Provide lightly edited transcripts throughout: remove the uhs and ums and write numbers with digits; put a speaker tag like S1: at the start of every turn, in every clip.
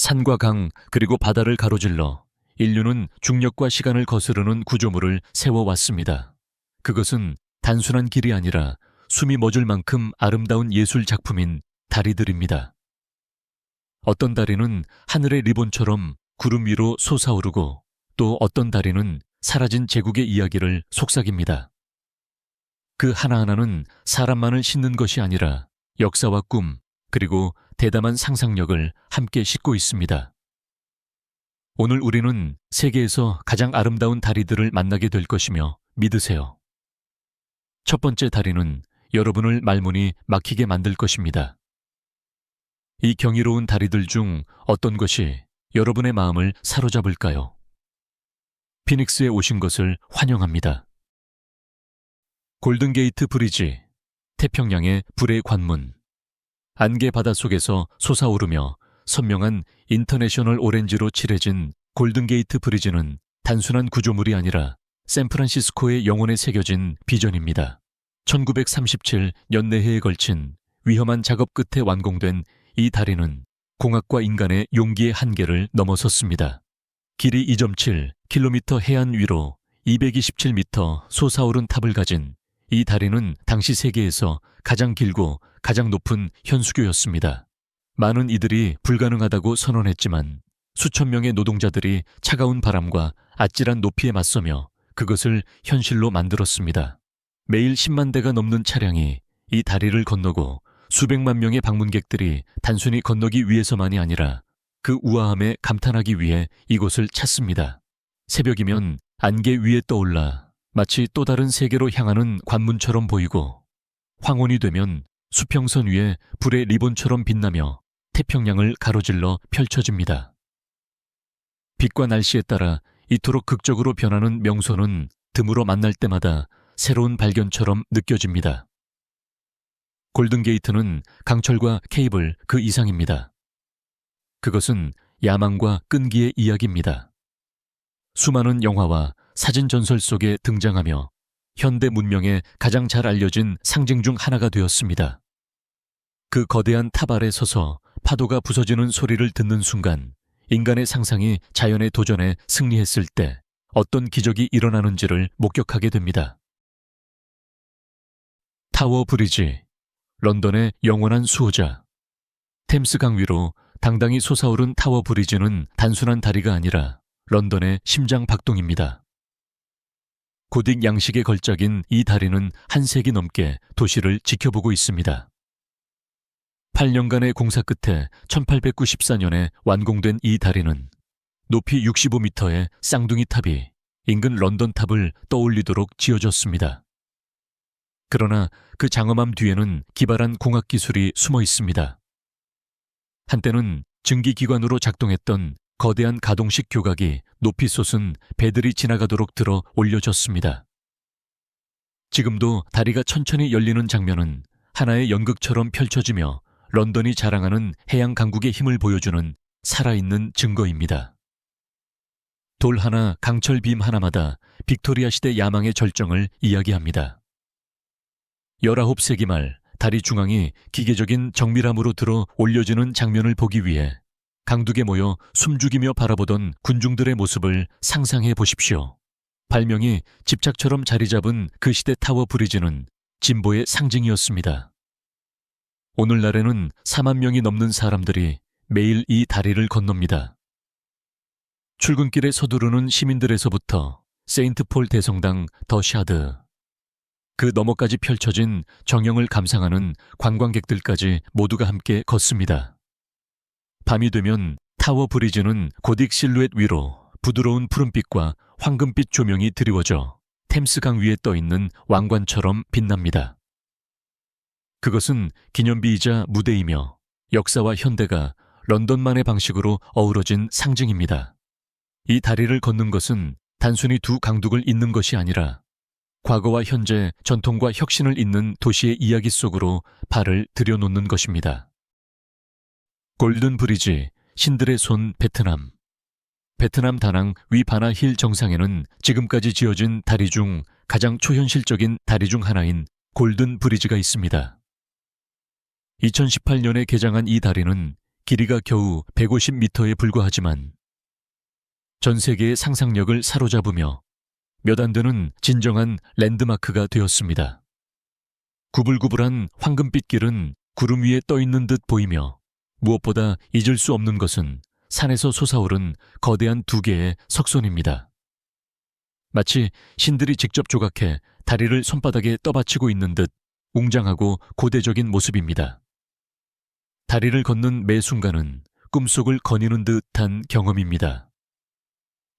S1: 산과 강 그리고 바다를 가로질러 인류는 중력과 시간을 거스르는 구조물을 세워왔습니다. 그것은 단순한 길이 아니라 숨이 멎을 만큼 아름다운 예술 작품인 다리들입니다. 어떤 다리는 하늘의 리본처럼 구름 위로 솟아오르고 또 어떤 다리는 사라진 제국의 이야기를 속삭입니다. 그 하나하나는 사람만을 싣는 것이 아니라 역사와 꿈 그리고 대담한 상상력을 함께 싣고 있습니다. 오늘 우리는 세계에서 가장 아름다운 다리들을 만나게 될 것이며 믿으세요. 첫 번째 다리는 여러분을 말문이 막히게 만들 것입니다. 이 경이로운 다리들 중 어떤 것이 여러분의 마음을 사로잡을까요? 피닉스에 오신 것을 환영합니다. 골든게이트 브리지, 태평양의 불의 관문. 안개 바닷속에서 솟아오르며 선명한 인터내셔널 오렌지로 칠해진 골든게이트 브리지는 단순한 구조물이 아니라 샌프란시스코의 영혼에 새겨진 비전입니다. 1937 연내해에 걸친 위험한 작업 끝에 완공된 이 다리는 공학과 인간의 용기의 한계를 넘어섰습니다. 길이 2.7km 해안 위로 227m 솟아오른 탑을 가진 이 다리는 당시 세계에서 가장 길고 가장 높은 현수교였습니다. 많은 이들이 불가능하다고 선언했지만 수천 명의 노동자들이 차가운 바람과 아찔한 높이에 맞서며 그것을 현실로 만들었습니다. 매일 10만 대가 넘는 차량이 이 다리를 건너고 수백만 명의 방문객들이 단순히 건너기 위해서만이 아니라 그 우아함에 감탄하기 위해 이곳을 찾습니다. 새벽이면 안개 위에 떠올라 마치 또 다른 세계로 향하는 관문처럼 보이고 황혼이 되면 수평선 위에 불의 리본처럼 빛나며 태평양을 가로질러 펼쳐집니다. 빛과 날씨에 따라 이토록 극적으로 변하는 명소는 드물어 만날 때마다 새로운 발견처럼 느껴집니다. 골든게이트는 강철과 케이블 그 이상입니다. 그것은 야망과 끈기의 이야기입니다. 수많은 영화와 사진 전설 속에 등장하며 현대 문명에 가장 잘 알려진 상징 중 하나가 되었습니다. 그 거대한 탑 아래 서서 파도가 부서지는 소리를 듣는 순간 인간의 상상이 자연의 도전에 승리했을 때 어떤 기적이 일어나는지를 목격하게 됩니다. 타워 브리지, 런던의 영원한 수호자. 템스강 위로 당당히 솟아오른 타워 브리지는 단순한 다리가 아니라 런던의 심장 박동입니다. 고딕 양식의 걸작인 이 다리는 한 세기 넘게 도시를 지켜보고 있습니다. 8년간의 공사 끝에 1894년에 완공된 이 다리는 높이 65m의 쌍둥이 탑이 인근 런던 탑을 떠올리도록 지어졌습니다. 그러나 그 장엄함 뒤에는 기발한 공학 기술이 숨어 있습니다. 한때는 증기기관으로 작동했던 거대한 가동식 교각이 높이 솟은 배들이 지나가도록 들어 올려졌습니다. 지금도 다리가 천천히 열리는 장면은 하나의 연극처럼 펼쳐지며 런던이 자랑하는 해양 강국의 힘을 보여주는 살아있는 증거입니다. 돌 하나, 강철 빔 하나마다 빅토리아 시대 야망의 절정을 이야기합니다. 19세기 말 다리 중앙이 기계적인 정밀함으로 들어 올려지는 장면을 보기 위해 강둑에 모여 숨죽이며 바라보던 군중들의 모습을 상상해 보십시오. 발명이 집착처럼 자리 잡은 그 시대 타워 브리지는 진보의 상징이었습니다. 오늘날에는 4만 명이 넘는 사람들이 매일 이 다리를 건넙니다. 출근길에 서두르는 시민들에서부터 세인트폴 대성당 더 샤드, 그 너머까지 펼쳐진 정형을 감상하는 관광객들까지 모두가 함께 걷습니다. 밤이 되면 타워 브리지는 고딕 실루엣 위로 부드러운 푸른빛과 황금빛 조명이 드리워져 템스강 위에 떠있는 왕관처럼 빛납니다. 그것은 기념비이자 무대이며 역사와 현대가 런던만의 방식으로 어우러진 상징입니다. 이 다리를 걷는 것은 단순히 두 강둑을 잇는 것이 아니라 과거와 현재, 전통과 혁신을 잇는 도시의 이야기 속으로 발을 들여놓는 것입니다. 골든 브리지, 신들의 손 베트남. 베트남 다낭 위바나 힐 정상에는 지금까지 지어진 다리 중 가장 초현실적인 다리 중 하나인 골든 브리지가 있습니다. 2018년에 개장한 이 다리는 길이가 겨우 150m에 불과하지만 전 세계의 상상력을 사로잡으며 몇 안 되는 진정한 랜드마크가 되었습니다. 구불구불한 황금빛 길은 구름 위에 떠 있는 듯 보이며 무엇보다 잊을 수 없는 것은 산에서 솟아오른 거대한 두 개의 석손입니다. 마치 신들이 직접 조각해 다리를 손바닥에 떠받치고 있는 듯 웅장하고 고대적인 모습입니다. 다리를 걷는 매 순간은 꿈속을 거니는 듯한 경험입니다.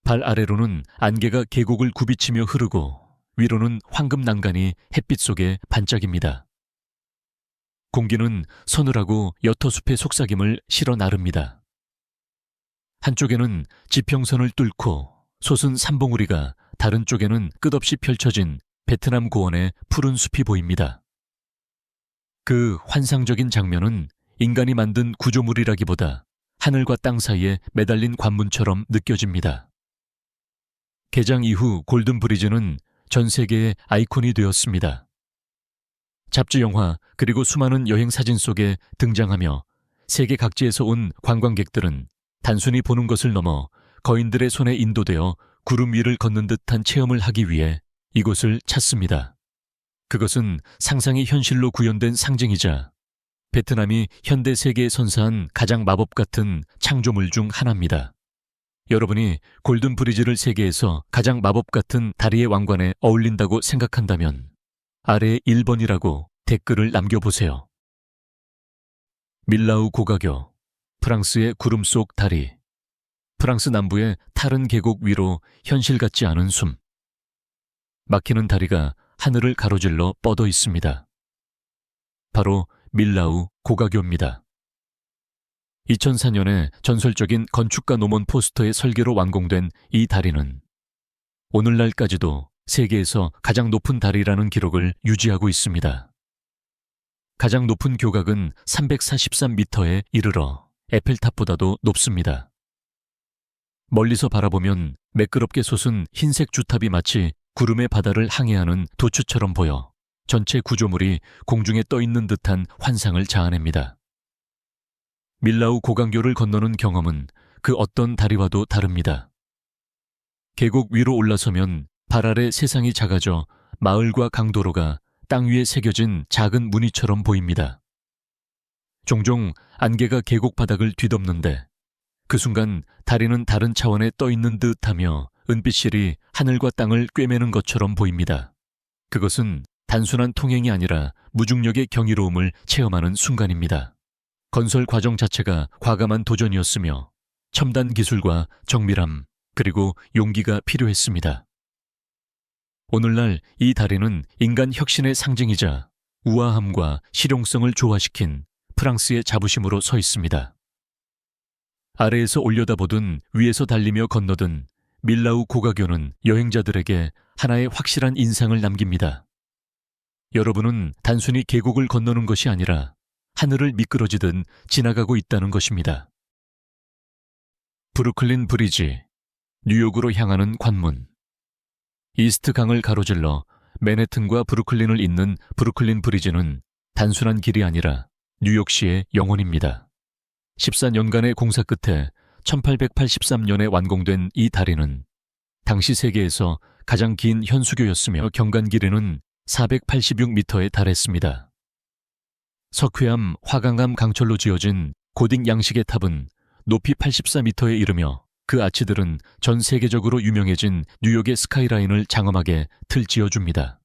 S1: 발 아래로는 안개가 계곡을 굽이치며 흐르고 위로는 황금 난간이 햇빛 속에 반짝입니다. 공기는 서늘하고 여터숲의 속삭임을 실어 나릅니다. 한쪽에는 지평선을 뚫고 솟은 산봉우리가, 다른 쪽에는 끝없이 펼쳐진 베트남 고원의 푸른 숲이 보입니다. 그 환상적인 장면은 인간이 만든 구조물이라기보다 하늘과 땅 사이에 매달린 관문처럼 느껴집니다. 개장 이후 골든 브리지는 전 세계의 아이콘이 되었습니다. 잡지 영화 그리고 수많은 여행 사진 속에 등장하며 세계 각지에서 온 관광객들은 단순히 보는 것을 넘어 거인들의 손에 인도되어 구름 위를 걷는 듯한 체험을 하기 위해 이곳을 찾습니다. 그것은 상상이 현실로 구현된 상징이자 베트남이 현대 세계에 선사한 가장 마법 같은 창조물 중 하나입니다. 여러분이 골든 브리지를 세계에서 가장 마법 같은 다리의 왕관에 어울린다고 생각한다면 아래에 1번이라고 댓글을 남겨보세요. 밀라우 고가교, 프랑스의 구름 속 다리. 프랑스 남부의 타른 계곡 위로 현실 같지 않은 숨. 막히는 다리가 하늘을 가로질러 뻗어 있습니다. 바로 밀라우 고가교입니다. 2004년에 전설적인 건축가 노먼 포스터의 설계로 완공된 이 다리는 오늘날까지도 세계에서 가장 높은 다리라는 기록을 유지하고 있습니다. 가장 높은 교각은 343m에 이르러 에펠탑보다도 높습니다. 멀리서 바라보면 매끄럽게 솟은 흰색 주탑이 마치 구름의 바다를 항해하는 도추처럼 보여 전체 구조물이 공중에 떠 있는 듯한 환상을 자아냅니다. 밀라우 고강교를 건너는 경험은 그 어떤 다리와도 다릅니다. 계곡 위로 올라서면 발 아래 세상이 작아져 마을과 강도로가 땅 위에 새겨진 작은 무늬처럼 보입니다. 종종 안개가 계곡 바닥을 뒤덮는데 그 순간 다리는 다른 차원에 떠 있는 듯하며 은빛실이 하늘과 땅을 꿰매는 것처럼 보입니다. 그것은 단순한 통행이 아니라 무중력의 경이로움을 체험하는 순간입니다. 건설 과정 자체가 과감한 도전이었으며 첨단 기술과 정밀함 그리고 용기가 필요했습니다. 오늘날 이 다리는 인간 혁신의 상징이자 우아함과 실용성을 조화시킨 프랑스의 자부심으로 서 있습니다. 아래에서 올려다보든 위에서 달리며 건너든 밀라우 고가교는 여행자들에게 하나의 확실한 인상을 남깁니다. 여러분은 단순히 계곡을 건너는 것이 아니라 하늘을 미끄러지듯 지나가고 있다는 것입니다. 브루클린 브리지, 뉴욕으로 향하는 관문. 이스트 강을 가로질러 맨해튼과 브루클린을 잇는 브루클린 브리지는 단순한 길이 아니라 뉴욕시의 영혼입니다. 14년간의 공사 끝에 1883년에 완공된 이 다리는 당시 세계에서 가장 긴 현수교였으며 경관 길이는 486m에 달했습니다. 석회암, 화강암 강철로 지어진 고딕 양식의 탑은 높이 84m에 이르며 그 아치들은 전 세계적으로 유명해진 뉴욕의 스카이라인을 장엄하게 틀지어줍니다.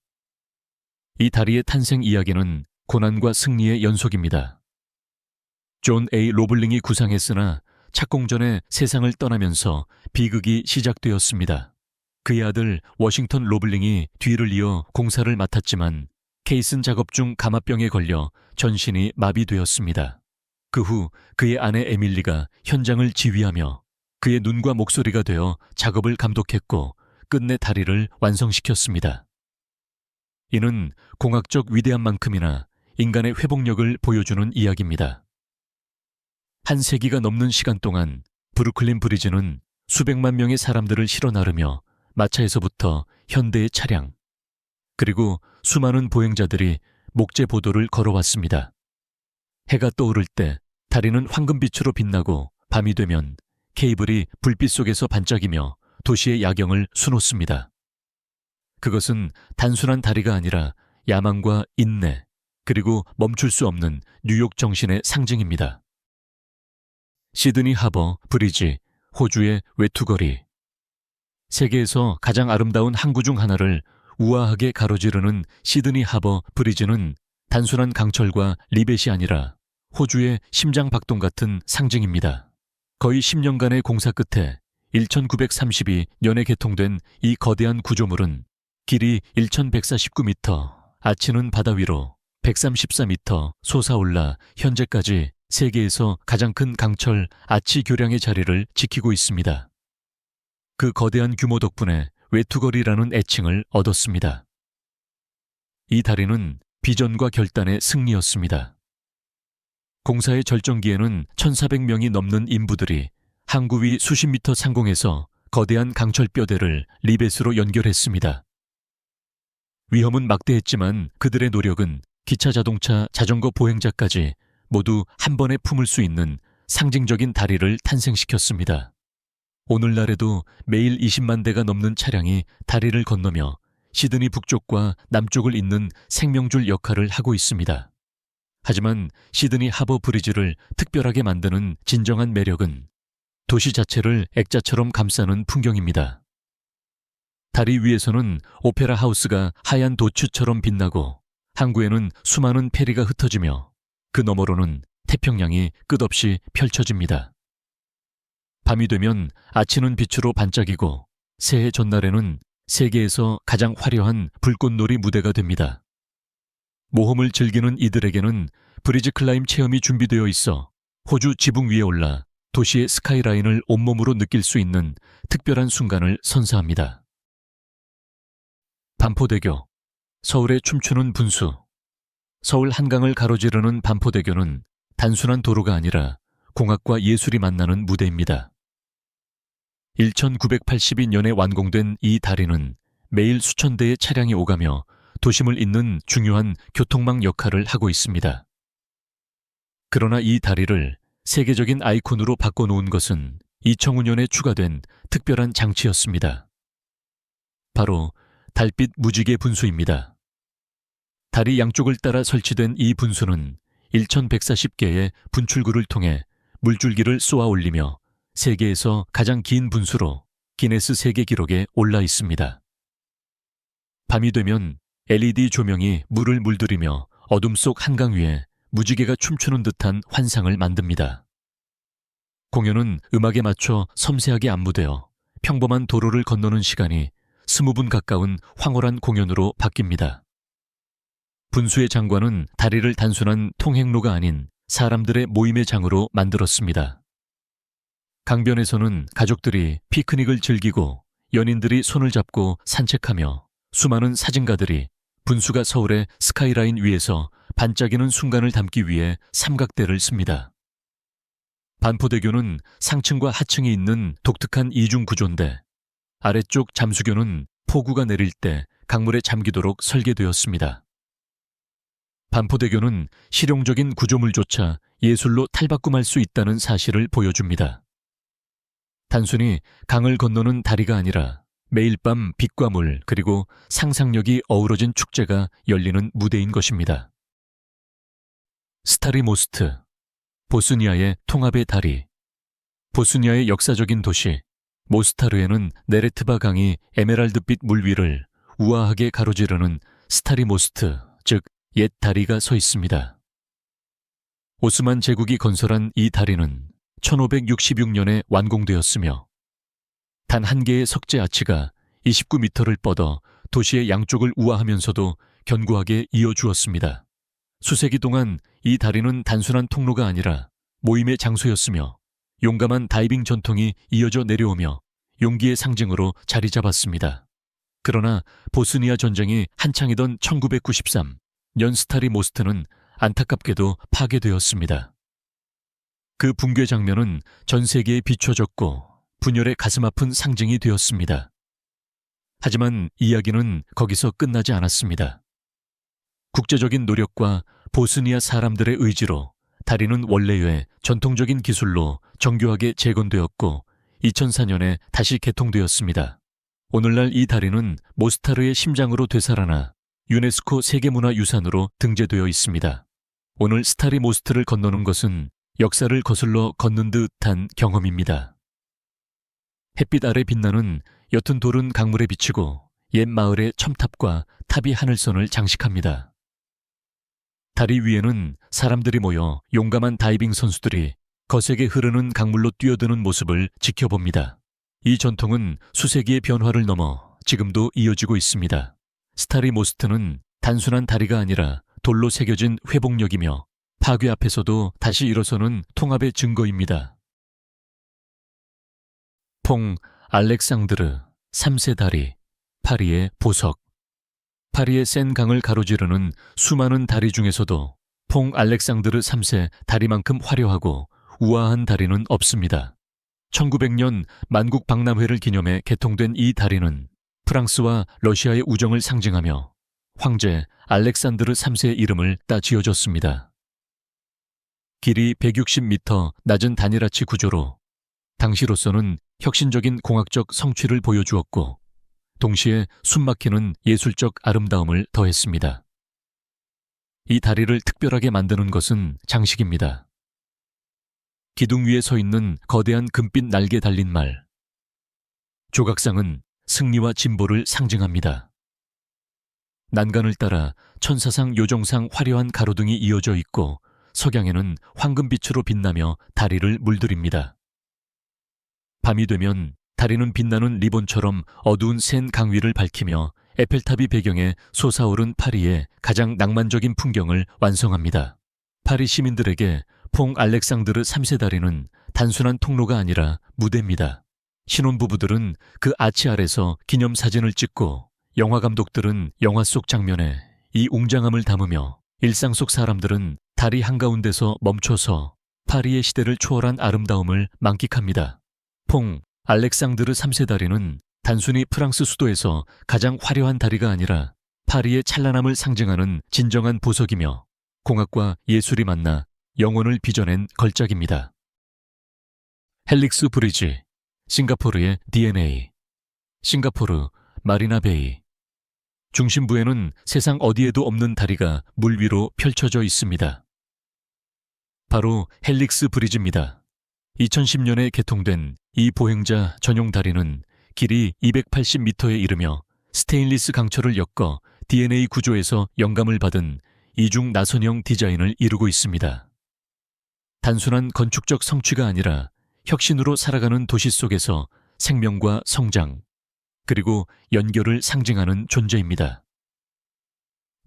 S1: 이 다리의 탄생 이야기는 고난과 승리의 연속입니다. 존 A. 로블링이 구상했으나 착공 전에 세상을 떠나면서 비극이 시작되었습니다. 그의 아들 워싱턴 로블링이 뒤를 이어 공사를 맡았지만 케이슨 작업 중 감압병에 걸려 전신이 마비되었습니다. 그 후 그의 아내 에밀리가 현장을 지휘하며 그의 눈과 목소리가 되어 작업을 감독했고 끝내 다리를 완성시켰습니다. 이는 공학적 위대함만큼이나 인간의 회복력을 보여주는 이야기입니다. 한 세기가 넘는 시간 동안 브루클린 브리지는 수백만 명의 사람들을 실어 나르며 마차에서부터 현대의 차량, 그리고 수많은 보행자들이 목재 보도를 걸어왔습니다. 해가 떠오를 때 다리는 황금빛으로 빛나고 밤이 되면 케이블이 불빛 속에서 반짝이며 도시의 야경을 수놓습니다. 그것은 단순한 다리가 아니라 야망과 인내, 그리고 멈출 수 없는 뉴욕 정신의 상징입니다. 시드니 하버 브리지, 호주의 외투거리. 세계에서 가장 아름다운 항구 중 하나를 우아하게 가로지르는 시드니 하버 브리지는 단순한 강철과 리벳이 아니라 호주의 심장박동 같은 상징입니다. 거의 10년간의 공사 끝에 1932년에 개통된 이 거대한 구조물은 길이 1149m, 아치는 바다 위로 134m 솟아올라 현재까지 세계에서 가장 큰 강철 아치 교량의 자리를 지키고 있습니다. 그 거대한 규모 덕분에 외투거리라는 애칭을 얻었습니다. 이 다리는 비전과 결단의 승리였습니다. 공사의 절정기에는 1,400명이 넘는 인부들이 항구 위 수십 미터 상공에서 거대한 강철뼈대를 리벳으로 연결했습니다. 위험은 막대했지만 그들의 노력은 기차, 자동차, 자전거 보행자까지 모두 한 번에 품을 수 있는 상징적인 다리를 탄생시켰습니다. 오늘날에도 매일 20만 대가 넘는 차량이 다리를 건너며 시드니 북쪽과 남쪽을 잇는 생명줄 역할을 하고 있습니다. 하지만 시드니 하버 브리지를 특별하게 만드는 진정한 매력은 도시 자체를 액자처럼 감싸는 풍경입니다. 다리 위에서는 오페라 하우스가 하얀 도추처럼 빛나고 항구에는 수많은 페리가 흩어지며 그 너머로는 태평양이 끝없이 펼쳐집니다. 밤이 되면 아치는 빛으로 반짝이고 새해 전날에는 세계에서 가장 화려한 불꽃놀이 무대가 됩니다. 모험을 즐기는 이들에게는 브리지 클라임 체험이 준비되어 있어 호주 지붕 위에 올라 도시의 스카이라인을 온몸으로 느낄 수 있는 특별한 순간을 선사합니다. 반포대교, 서울의 춤추는 분수. 서울 한강을 가로지르는 반포대교는 단순한 도로가 아니라 공학과 예술이 만나는 무대입니다. 1982년에 완공된 이 다리는 매일 수천 대의 차량이 오가며 도심을 잇는 중요한 교통망 역할을 하고 있습니다. 그러나 이 다리를 세계적인 아이콘으로 바꿔놓은 것은 2005년에 추가된 특별한 장치였습니다. 바로 달빛 무지개 분수입니다. 다리 양쪽을 따라 설치된 이 분수는 1140개의 분출구를 통해 물줄기를 쏘아 올리며 세계에서 가장 긴 분수로 기네스 세계 기록에 올라 있습니다. 밤이 되면 LED 조명이 물을 물들이며 어둠 속 한강 위에 무지개가 춤추는 듯한 환상을 만듭니다. 공연은 음악에 맞춰 섬세하게 안무되어 평범한 도로를 건너는 시간이 20분 가까운 황홀한 공연으로 바뀝니다. 분수의 장관은 다리를 단순한 통행로가 아닌 사람들의 모임의 장으로 만들었습니다. 강변에서는 가족들이 피크닉을 즐기고 연인들이 손을 잡고 산책하며 수많은 사진가들이 분수가 서울의 스카이라인 위에서 반짝이는 순간을 담기 위해 삼각대를 씁니다. 반포대교는 상층과 하층이 있는 독특한 이중 구조인데 아래쪽 잠수교는 폭우가 내릴 때 강물에 잠기도록 설계되었습니다. 반포대교는 실용적인 구조물조차 예술로 탈바꿈할 수 있다는 사실을 보여줍니다. 단순히 강을 건너는 다리가 아니라 매일 밤 빛과 물 그리고 상상력이 어우러진 축제가 열리는 무대인 것입니다. 스타리 모스트, 보스니아의 통합의 다리. 보스니아의 역사적인 도시 모스타르에는 네레트바 강이 에메랄드빛 물 위를 우아하게 가로지르는 스타리 모스트, 즉 옛 다리가 서 있습니다. 오스만 제국이 건설한 이 다리는 1566년에 완공되었으며 단 한 개의 석재 아치가 29m를 뻗어 도시의 양쪽을 우아하면서도 견고하게 이어주었습니다. 수세기 동안 이 다리는 단순한 통로가 아니라 모임의 장소였으며 용감한 다이빙 전통이 이어져 내려오며 용기의 상징으로 자리 잡았습니다. 그러나 보스니아 전쟁이 한창이던 1993년 스타리 모스트는 안타깝게도 파괴되었습니다. 그 붕괴 장면은 전 세계에 비춰졌고 분열의 가슴 아픈 상징이 되었습니다. 하지만 이야기는 거기서 끝나지 않았습니다. 국제적인 노력과 보스니아 사람들의 의지로 다리는 원래의 전통적인 기술로 정교하게 재건되었고 2004년에 다시 개통되었습니다. 오늘날 이 다리는 모스타르의 심장으로 되살아나 유네스코 세계문화유산으로 등재되어 있습니다. 오늘 스타리 모스트를 건너는 것은 역사를 거슬러 걷는 듯한 경험입니다. 햇빛 아래 빛나는 옅은 돌은 강물에 비치고 옛 마을의 첨탑과 탑이 하늘선을 장식합니다. 다리 위에는 사람들이 모여 용감한 다이빙 선수들이 거세게 흐르는 강물로 뛰어드는 모습을 지켜봅니다. 이 전통은 수세기의 변화를 넘어 지금도 이어지고 있습니다. 스타리 모스트는 단순한 다리가 아니라 돌로 새겨진 회복력이며 파괴 앞에서도 다시 일어서는 통합의 증거입니다. 퐁 알렉상드르 3세 다리, 파리의 보석. 파리의 센 강을 가로지르는 수많은 다리 중에서도 퐁 알렉상드르 3세 다리만큼 화려하고 우아한 다리는 없습니다. 1900년 만국 박람회를 기념해 개통된 이 다리는 프랑스와 러시아의 우정을 상징하며 황제 알렉산드르 3세의 이름을 따 지어졌습니다. 길이 160m 낮은 단일아치 구조로 당시로서는 혁신적인 공학적 성취를 보여주었고 동시에 숨막히는 예술적 아름다움을 더했습니다. 이 다리를 특별하게 만드는 것은 장식입니다. 기둥 위에 서 있는 거대한 금빛 날개 달린 말. 조각상은 승리와 진보를 상징합니다. 난간을 따라 천사상 요정상 화려한 가로등이 이어져 있고 석양에는 황금빛으로 빛나며 다리를 물들입니다. 밤이 되면 다리는 빛나는 리본처럼 어두운 센 강 위를 밝히며 에펠탑이 배경에 솟아오른 파리의 가장 낭만적인 풍경을 완성합니다. 파리 시민들에게 퐁 알렉상드르 3세 다리는 단순한 통로가 아니라 무대입니다. 신혼부부들은 그 아치 아래서 기념사진을 찍고 영화감독들은 영화 속 장면에 이 웅장함을 담으며 일상 속 사람들은 다리 한가운데서 멈춰서 파리의 시대를 초월한 아름다움을 만끽합니다. 퐁 알렉상드르 3세 다리는 단순히 프랑스 수도에서 가장 화려한 다리가 아니라 파리의 찬란함을 상징하는 진정한 보석이며 공학과 예술이 만나 영혼을 빚어낸 걸작입니다. 헬릭스 브리지, 싱가포르의 DNA, 싱가포르 마리나 베이. 중심부에는 세상 어디에도 없는 다리가 물 위로 펼쳐져 있습니다. 바로 헬릭스 브리지입니다. 2010년에 개통된 이 보행자 전용 다리는 길이 280m에 이르며 스테인리스 강철을 엮어 DNA 구조에서 영감을 받은 이중 나선형 디자인을 이루고 있습니다. 단순한 건축적 성취가 아니라 혁신으로 살아가는 도시 속에서 생명과 성장, 그리고 연결을 상징하는 존재입니다.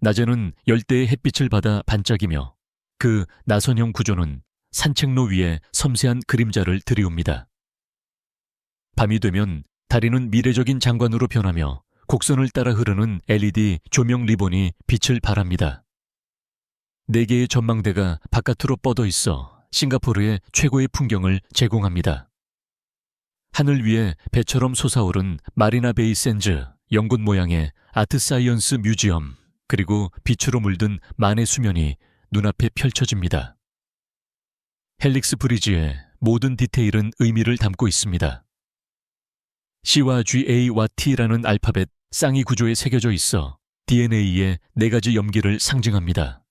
S1: 낮에는 열대의 햇빛을 받아 반짝이며 그 나선형 구조는 산책로 위에 섬세한 그림자를 들이웁니다. 밤이 되면 다리는 미래적인 장관으로 변하며 곡선을 따라 흐르는 LED 조명 리본이 빛을 발합니다. 4개의 전망대가 바깥으로 뻗어 있어 싱가포르의 최고의 풍경을 제공합니다. 하늘 위에 배처럼 솟아오른 마리나 베이 샌즈, 연꽃 모양의 아트 사이언스 뮤지엄, 그리고 빛으로 물든 만의 수면이 눈앞에 펼쳐집니다. 헬릭스 브리지의 모든 디테일은 의미를 담고 있습니다. C와 GA와 T라는 알파벳 쌍이 구조에 새겨져 있어 DNA의 4가지 염기를 상징합니다.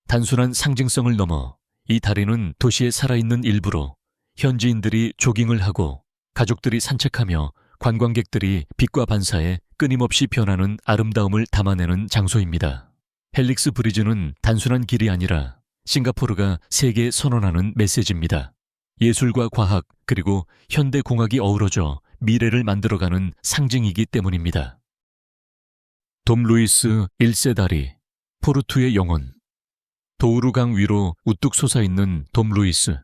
S1: 단순한 상징성을 넘어 이 다리는 도시의 살아있는 일부로 현지인들이 조깅을 하고 가족들이 산책하며 관광객들이 빛과 반사에 끊임없이 변하는 아름다움을 담아내는 장소입니다. 헬릭스 브리지는 단순한 길이 아니라 싱가포르가 세계에 선언하는 메시지입니다. 예술과 과학 그리고 현대공학이 어우러져 미래를 만들어가는 상징이기 때문입니다. 돔 루이스 1세 다리, 포르투의 영혼. 도우루강 위로 우뚝 솟아있는 돔 루이스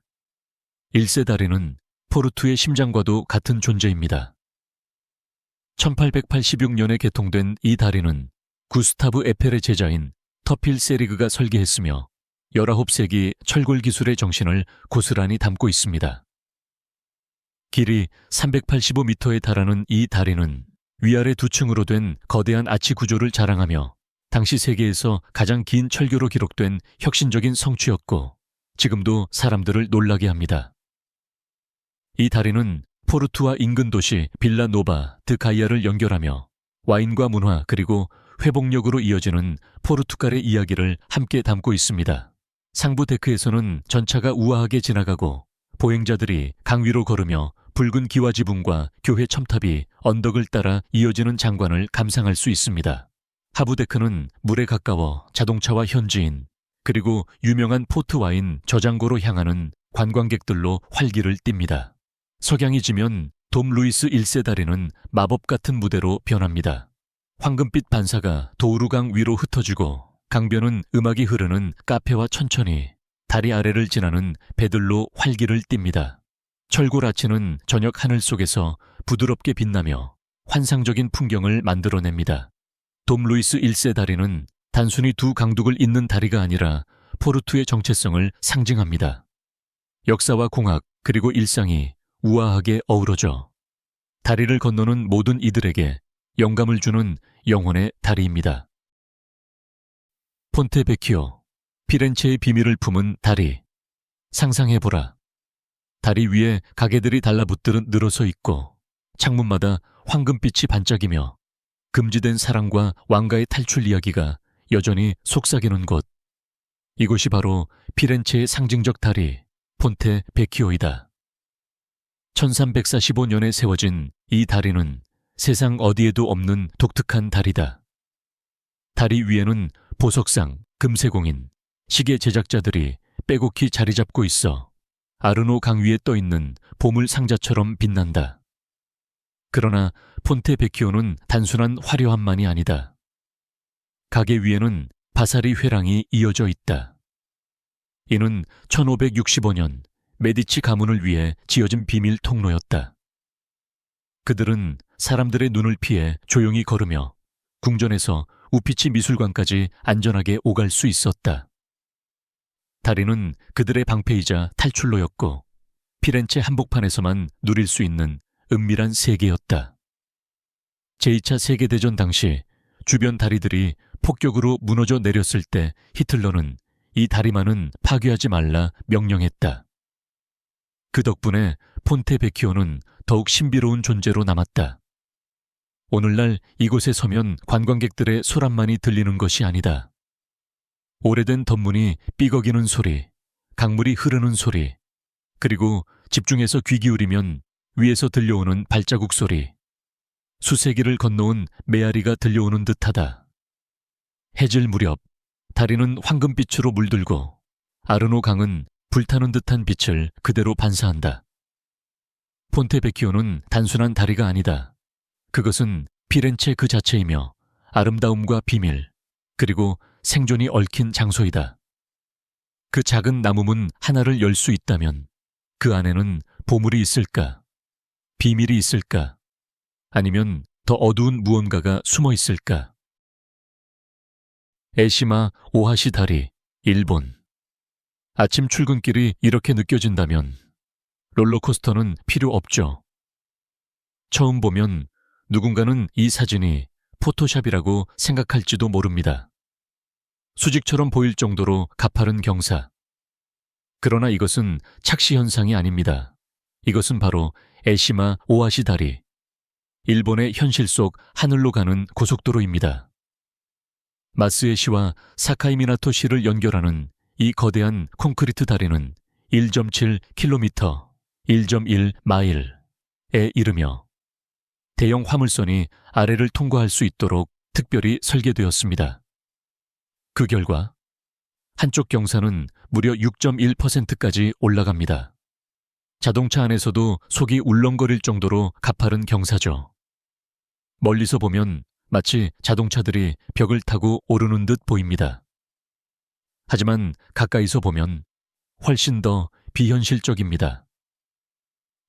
S1: 1세 다리는 포르투의 심장과도 같은 존재입니다. 1886년에 개통된 이 다리는 구스타브 에펠의 제자인 터필 세리그가 설계했으며 19세기 철골 기술의 정신을 고스란히 담고 있습니다. 길이 385m에 달하는 이 다리는 위아래 2층으로 된 거대한 아치 구조를 자랑하며 당시 세계에서 가장 긴 철교로 기록된 혁신적인 성취였고 지금도 사람들을 놀라게 합니다. 이 다리는 포르투와 인근 도시 빌라노바 드 가이아를 연결하며 와인과 문화 그리고 회복력으로 이어지는 포르투갈의 이야기를 함께 담고 있습니다. 상부 데크에서는 전차가 우아하게 지나가고 보행자들이 강 위로 걸으며 붉은 기와 지붕과 교회 첨탑이 언덕을 따라 이어지는 장관을 감상할 수 있습니다. 하부 데크는 물에 가까워 자동차와 현지인 그리고 유명한 포트 와인 저장고로 향하는 관광객들로 활기를 띱니다. 석양이 지면 돔 루이스 1세 다리는 마법 같은 무대로 변합니다. 황금빛 반사가 도우루강 위로 흩어지고 강변은 음악이 흐르는 카페와 천천히 다리 아래를 지나는 배들로 활기를 띱니다. 철골 아치는 저녁 하늘 속에서 부드럽게 빛나며 환상적인 풍경을 만들어냅니다. 돔 루이스 1세 다리는 단순히 두 강둑을 잇는 다리가 아니라 포르투의 정체성을 상징합니다. 역사와 공학 그리고 일상이 우아하게 어우러져 다리를 건너는 모든 이들에게 영감을 주는 영혼의 다리입니다. 폰테베키오, 피렌체의 비밀을 품은 다리. 상상해보라. 다리 위에 가게들이 달라붙들은 늘어서 있고 창문마다 황금빛이 반짝이며 금지된 사랑과 왕가의 탈출 이야기가 여전히 속삭이는 곳. 이곳이 바로 피렌체의 상징적 다리, 폰테베키오이다. 1345년에 세워진 이 다리는 세상 어디에도 없는 독특한 다리다. 다리 위에는 보석상, 금세공인, 시계 제작자들이 빼곡히 자리 잡고 있어 아르노 강 위에 떠있는 보물 상자처럼 빛난다. 그러나 폰테베키오는 단순한 화려함만이 아니다. 가게 위에는 바사리 회랑이 이어져 있다. 이는 1565년 메디치 가문을 위해 지어진 비밀 통로였다. 그들은 사람들의 눈을 피해 조용히 걸으며 궁전에서 우피치 미술관까지 안전하게 오갈 수 있었다. 다리는 그들의 방패이자 탈출로였고 피렌체 한복판에서만 누릴 수 있는 은밀한 세계였다. 제2차 세계대전 당시 주변 다리들이 폭격으로 무너져 내렸을 때 히틀러는 이 다리만은 파괴하지 말라 명령했다. 그 덕분에 폰테베키오는 더욱 신비로운 존재로 남았다. 오늘날 이곳에 서면 관광객들의 소란만이 들리는 것이 아니다. 오래된 덧문이 삐걱이는 소리, 강물이 흐르는 소리, 그리고 집중해서 귀 기울이면 위에서 들려오는 발자국 소리, 수세기를 건너온 메아리가 들려오는 듯하다. 해질 무렵 다리는 황금빛으로 물들고 아르노 강은 불타는 듯한 빛을 그대로 반사한다. 폰테베키오는 단순한 다리가 아니다. 그것은 피렌체 그 자체이며 아름다움과 비밀, 그리고 생존이 얽힌 장소이다. 그 작은 나무문 하나를 열 수 있다면 그 안에는 보물이 있을까? 비밀이 있을까? 아니면 더 어두운 무언가가 숨어 있을까? 에시마 오하시 다리, 일본. 아침 출근길이 이렇게 느껴진다면 롤러코스터는 필요 없죠. 처음 보면 누군가는 이 사진이 포토샵이라고 생각할지도 모릅니다. 수직처럼 보일 정도로 가파른 경사. 그러나 이것은 착시 현상이 아닙니다. 이것은 바로 에시마 오하시 다리, 일본의 현실 속 하늘로 가는 고속도로입니다. 마스에시와 사카이미나토시를 연결하는 이 거대한 콘크리트 다리는 1.7km, 1.1 마일에 이르며 대형 화물선이 아래를 통과할 수 있도록 특별히 설계되었습니다. 그 결과 한쪽 경사는 무려 6.1%까지 올라갑니다. 자동차 안에서도 속이 울렁거릴 정도로 가파른 경사죠. 멀리서 보면 마치 자동차들이 벽을 타고 오르는 듯 보입니다. 하지만 가까이서 보면 훨씬 더 비현실적입니다.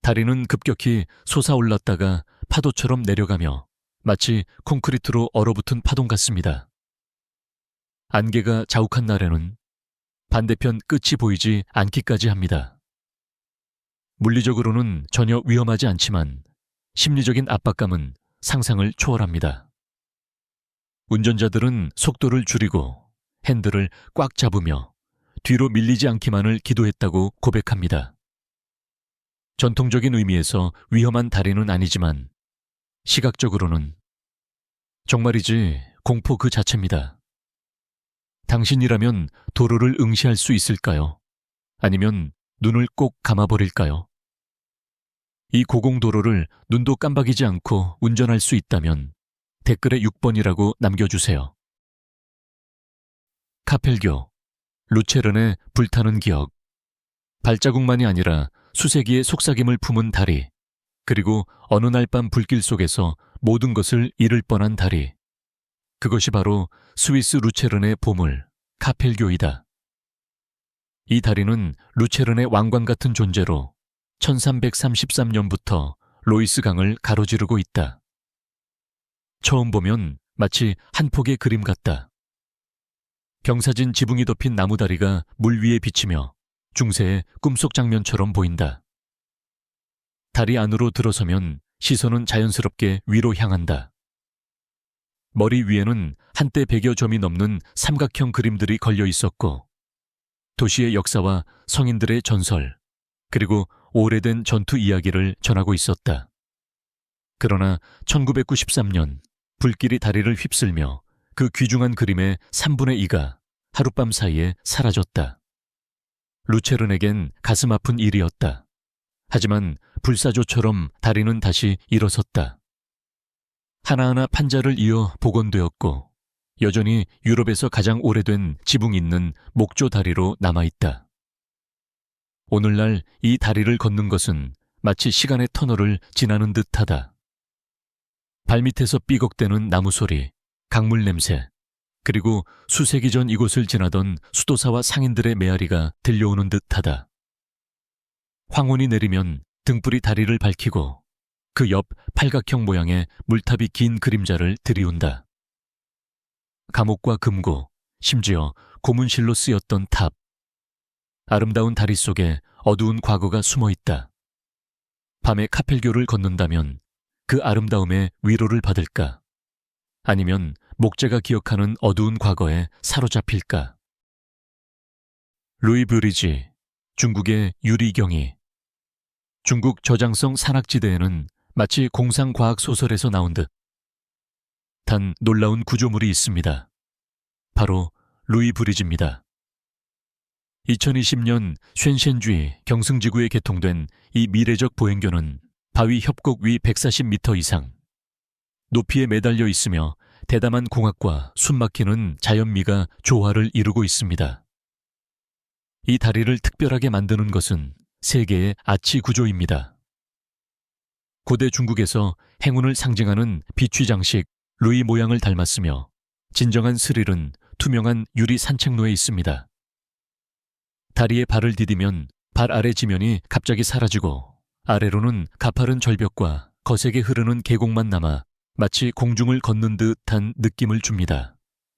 S1: 다리는 급격히 솟아올랐다가 파도처럼 내려가며 마치 콘크리트로 얼어붙은 파동 같습니다. 안개가 자욱한 날에는 반대편 끝이 보이지 않기까지 합니다. 물리적으로는 전혀 위험하지 않지만 심리적인 압박감은 상상을 초월합니다. 운전자들은 속도를 줄이고 핸들을 꽉 잡으며 뒤로 밀리지 않기만을 기도했다고 고백합니다. 전통적인 의미에서 위험한 다리는 아니지만 시각적으로는 정말이지 공포 그 자체입니다. 당신이라면 도로를 응시할 수 있을까요? 아니면 눈을 꼭 감아버릴까요? 이 고공도로를 눈도 깜박이지 않고 운전할 수 있다면 댓글에 6번이라고 남겨주세요. 카펠교, 루체른의 불타는 기억. 발자국만이 아니라 수세기의 속삭임을 품은 다리, 그리고 어느 날 밤 불길 속에서 모든 것을 잃을 뻔한 다리. 그것이 바로 스위스 루체른의 보물, 카펠교이다. 이 다리는 루체른의 왕관 같은 존재로 1333년부터 로이스 강을 가로지르고 있다. 처음 보면 마치 한 폭의 그림 같다. 경사진 지붕이 덮인 나무다리가 물 위에 비치며 중세의 꿈속 장면처럼 보인다. 다리 안으로 들어서면 시선은 자연스럽게 위로 향한다. 머리 위에는 한때 100여 점이 넘는 삼각형 그림들이 걸려 있었고 도시의 역사와 성인들의 전설, 그리고 오래된 전투 이야기를 전하고 있었다. 그러나 1993년 불길이 다리를 휩쓸며 그 귀중한 그림의 3분의 2가 하룻밤 사이에 사라졌다. 루체른에겐 가슴 아픈 일이었다. 하지만 불사조처럼 다리는 다시 일어섰다. 하나하나 판자를 이어 복원되었고 여전히 유럽에서 가장 오래된 지붕 있는 목조 다리로 남아있다. 오늘날 이 다리를 걷는 것은 마치 시간의 터널을 지나는 듯하다. 발밑에서 삐걱대는 나무 소리, 강물 냄새, 그리고 수세기 전 이곳을 지나던 수도사와 상인들의 메아리가 들려오는 듯하다. 황혼이 내리면 등불이 다리를 밝히고 그 옆 팔각형 모양의 물탑이 긴 그림자를 들이운다. 감옥과 금고, 심지어 고문실로 쓰였던 탑. 아름다운 다리 속에 어두운 과거가 숨어 있다. 밤에 카펠교를 걷는다면 그 아름다움에 위로를 받을까? 아니면 목재가 기억하는 어두운 과거에 사로잡힐까? 루이 브리지, 중국의 유리경이. 중국 저장성 산악지대에는 마치 공상과학 소설에서 나온 듯한 놀라운 구조물이 있습니다. 바로 루이 브리지입니다. 2020년 쉔셴쥐 경승지구에 개통된 이 미래적 보행교는 바위 협곡 위 140m 이상, 높이에 매달려 있으며 대담한 공학과 숨막히는 자연미가 조화를 이루고 있습니다. 이 다리를 특별하게 만드는 것은 세계의 아치 구조입니다. 고대 중국에서 행운을 상징하는 비취 장식 루이 모양을 닮았으며 진정한 스릴은 투명한 유리 산책로에 있습니다. 다리에 발을 디디면 발 아래 지면이 갑자기 사라지고 아래로는 가파른 절벽과 거세게 흐르는 계곡만 남아 마치 공중을 걷는 듯한 느낌을 줍니다.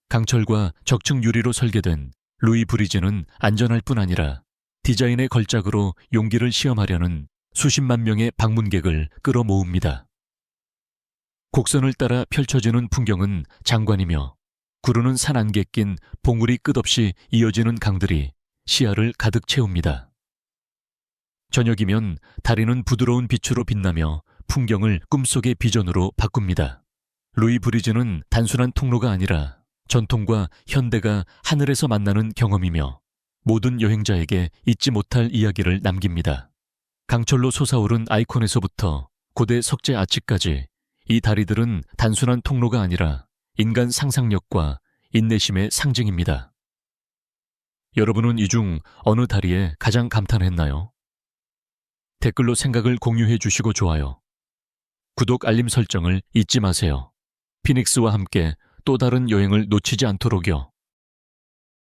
S1: 강철과 적층 유리로 설계된 루이 브리지는 안전할 뿐 아니라 디자인의 걸작으로 용기를 시험하려는 수십만 명의 방문객을 끌어모읍니다. 곡선을 따라 펼쳐지는 풍경은 장관이며 구르는 산 안개 낀 봉우리 끝없이 이어지는 강들이 시야를 가득 채웁니다. 저녁이면 다리는 부드러운 빛으로 빛나며 풍경을 꿈속의 비전으로 바꿉니다. 루이 브리지는 단순한 통로가 아니라 전통과 현대가 하늘에서 만나는 경험이며 모든 여행자에게 잊지 못할 이야기를 남깁니다. 강철로 솟아오른 아이콘에서부터 고대 석재 아치까지 이 다리들은 단순한 통로가 아니라 인간 상상력과 인내심의 상징입니다. 여러분은 이 중 어느 다리에 가장 감탄했나요? 댓글로 생각을 공유해 주시고 좋아요. 구독 알림 설정을 잊지 마세요. 피닉스와 함께 또 다른 여행을 놓치지 않도록요.